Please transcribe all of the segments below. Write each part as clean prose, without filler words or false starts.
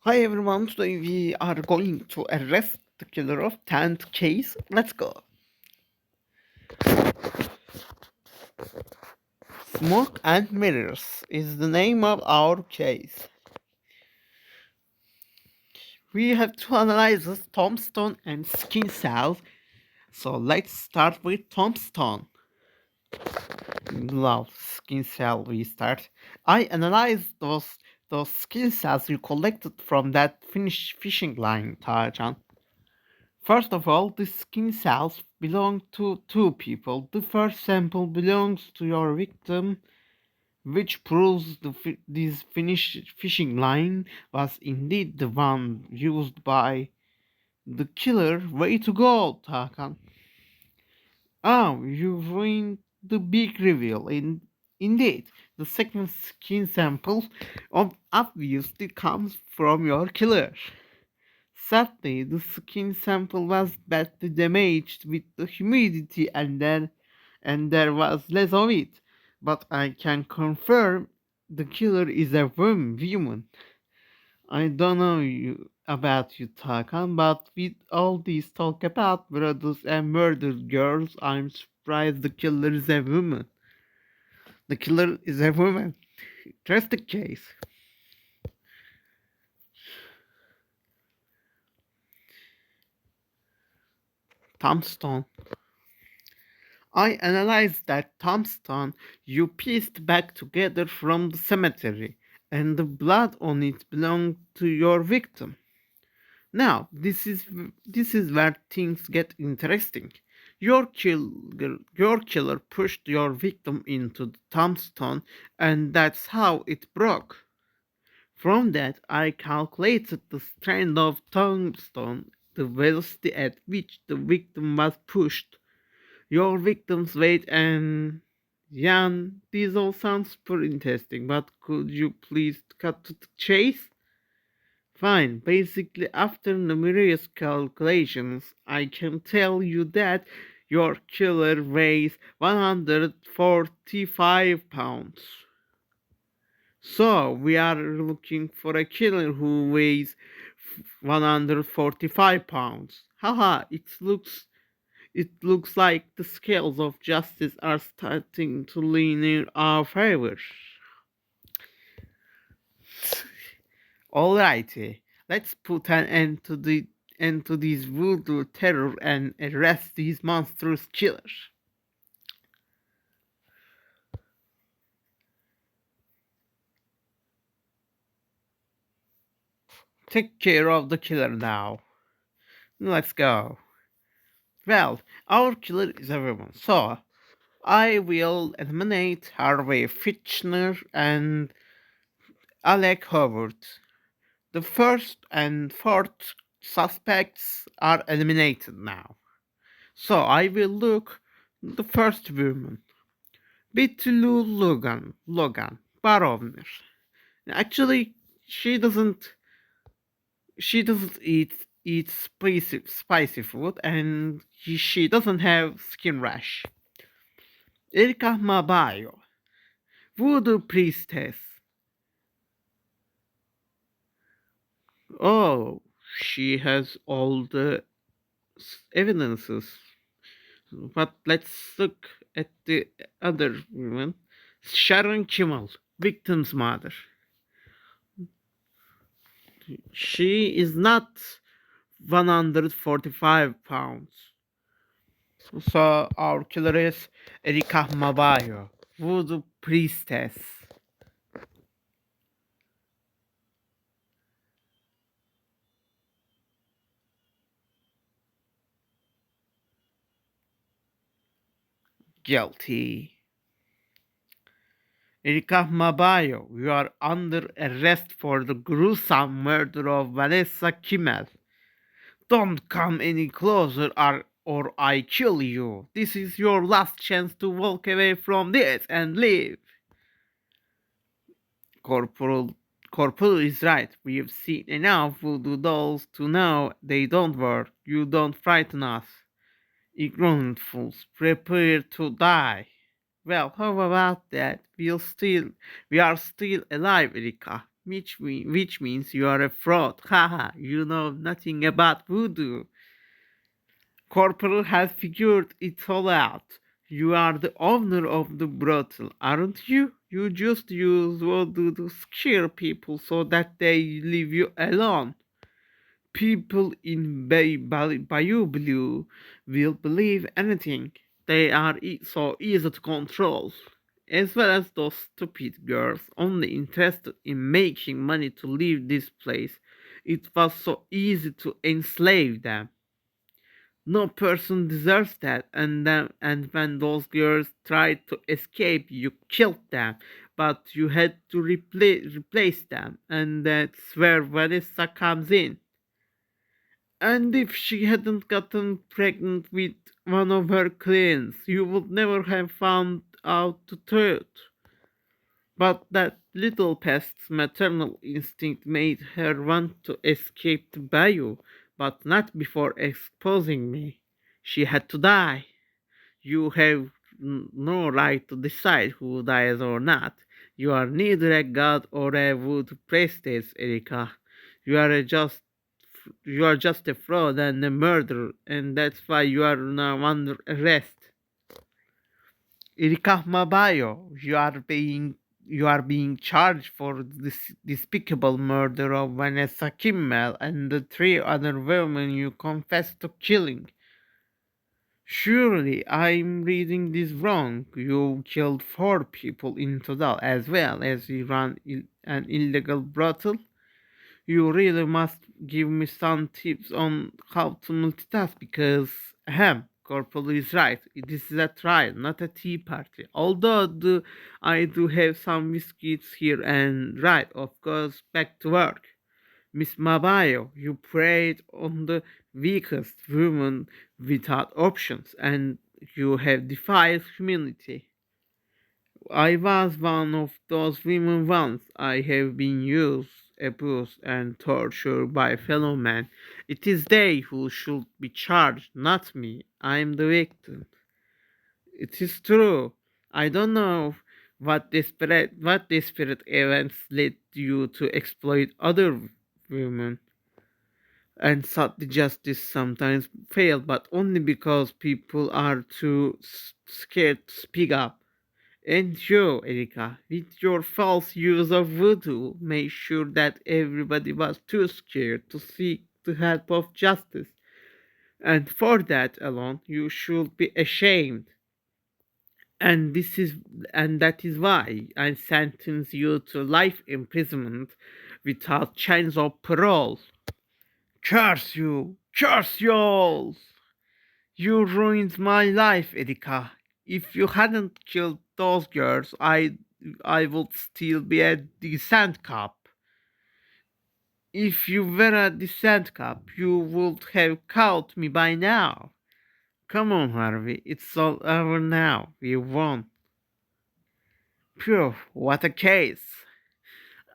Hi everyone, today we are going to arrest the killer of 10th case. Let's go. Smoke and Mirrors is the name of our case. We have to analyze the tombstone and skin cells. So let's start with tombstone. Love skin cell we start. I analyzed those skin cells you collected from that Finnish fishing line, Tajan. First of all, the skin cells belong to two people. The first sample belongs to your victim, which proves this Finnish fishing line was indeed the one used by the killer. Way to go, Takan. Oh, you ruined the big reveal. Indeed, the second skin sample obviously comes from your killer. Sadly, the skin sample was badly damaged with the humidity and there was less of it. But I can confirm the killer is a woman. I don't know about you, Takan, but with all this talk about brothers and murdered girls, I'm surprised the killer is a woman. The killer is a woman. Trust the case. Tombstone. I analyzed that tombstone you pieced back together from the cemetery, and the blood on it belonged to your victim. Now, this is where things get interesting. Your killer pushed your victim into the tombstone, and that's how it broke. From that, I calculated the strand of tombstone, the velocity at which the victim was pushed, your victim's weight, and Jan, these all sound super interesting, but could you please cut to the chase? Fine, basically, after numerous calculations, I can tell you that your killer weighs 145 pounds. So, we are looking for a killer who weighs 145 pounds. Haha, it looks like the scales of justice are starting to lean in our favor. Alrighty, let's put an end to this voodoo terror and arrest these monstrous killers. Take care of the killer now. Let's go. Well, our killer is a woman, so I will eliminate Harvey Fitchner and Alec Howard. The first and fourth suspects are eliminated now. So I will look the first woman, Bitulu Logan Barovner. Actually, she doesn't she doesn't eat spicy food and she doesn't have skin rash. Erika Mabayo, voodoo priestess. Oh, she has all the evidences. But let's look at the other woman. Sharon Kimmel, victim's mother. She is not 145 pounds. So our killer is Erika Mabayo, voodoo priestess. Guilty. Erika Mabayo, you are under arrest for the gruesome murder of Vanessa Kimmel. Don't come any closer or I kill you. This is your last chance to walk away from this and leave. Corporal Corporal is right. We've seen enough voodoo dolls to know they don't work. You don't frighten us. Ignorant fools, prepare to die. Well, how about that? We are still alive, Erika. which means you are a fraud. Haha, you know nothing about voodoo. Corporal has figured it all out. You are the owner of the brothel, aren't you? You just use voodoo to scare people so that they leave you alone. People in Bayou Blue will believe anything. They are so easy to control. As well as those stupid girls only interested in making money to leave this place. It was so easy to enslave them. No person deserves that. And when those girls tried to escape, you killed them. But you had to replace them. And that's where Vanessa comes in. And if she hadn't gotten pregnant with one of her clients, you would never have found out the truth. But that little pest's maternal instinct made her want to escape the bayou, but not before exposing me. She had to die. You have no right to decide who dies or not. You are neither a god or a voodoo priestess, Erika. You are just a fraud and a murderer, and that's why you are now under arrest. Erika Mabayo, you are being charged for this despicable murder of Vanessa Kimmel and the three other women you confessed to killing. Surely I'm reading this wrong. You killed four people in total as well as you ran an illegal brothel. You really must give me some tips on how to multitask because, Corporal is right. This is a trial, not a tea party. Although I do have some biscuits here and right, of course, back to work. Miss Mabayo, you preyed on the weakest woman without options, and you have defied humanity. I was one of those women once. I have been used, abused, and tortured by fellow men. It is they who should be charged, not me. I am the victim. It is true. I don't know what desperate events led you to exploit other women. And sought the justice sometimes fail, but only because people are too scared to speak up. And you, Erika, with your false use of voodoo, made sure that everybody was too scared to seek the help of justice. And for that alone, you should be ashamed. And that is why I sentence you to life imprisonment without chance of parole. Curse you! Curse you all! You ruined my life, Erika. If you hadn't killed those girls, I would still be a decent cop. If you were a decent cop, you would have caught me by now. Come on, Harvey, it's all over now. We won. Phew, what a case.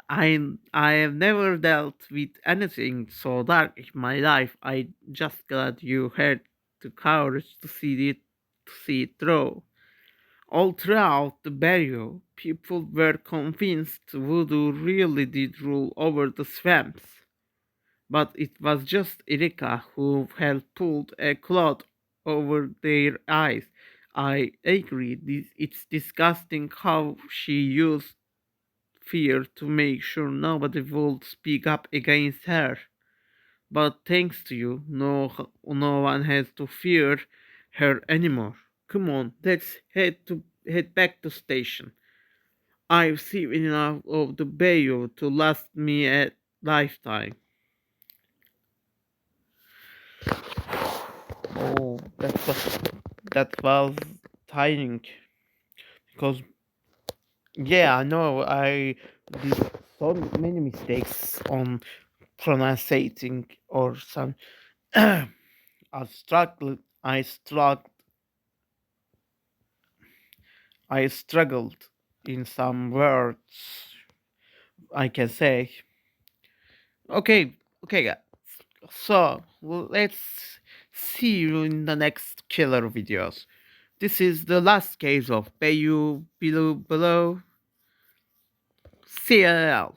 I have never dealt with anything so dark in my life. I just glad you had the courage to see it through. All throughout the barrio, people were convinced voodoo really did rule over the swamps. But it was just Erika who had pulled a cloth over their eyes. I agree, it's disgusting how she used fear to make sure nobody would speak up against her. But thanks to you, no one has to fear her anymore. Come on, let's head back to station. I've seen enough of the bayou to last me a lifetime. Oh, that was tiring because yeah, I know I did so many mistakes on pronouncing or some. I struggled. I struggled in some words. I can say. Okay, okay, guys. So let's see you in the next killer videos. This is the last case of Bayou Below. See ya.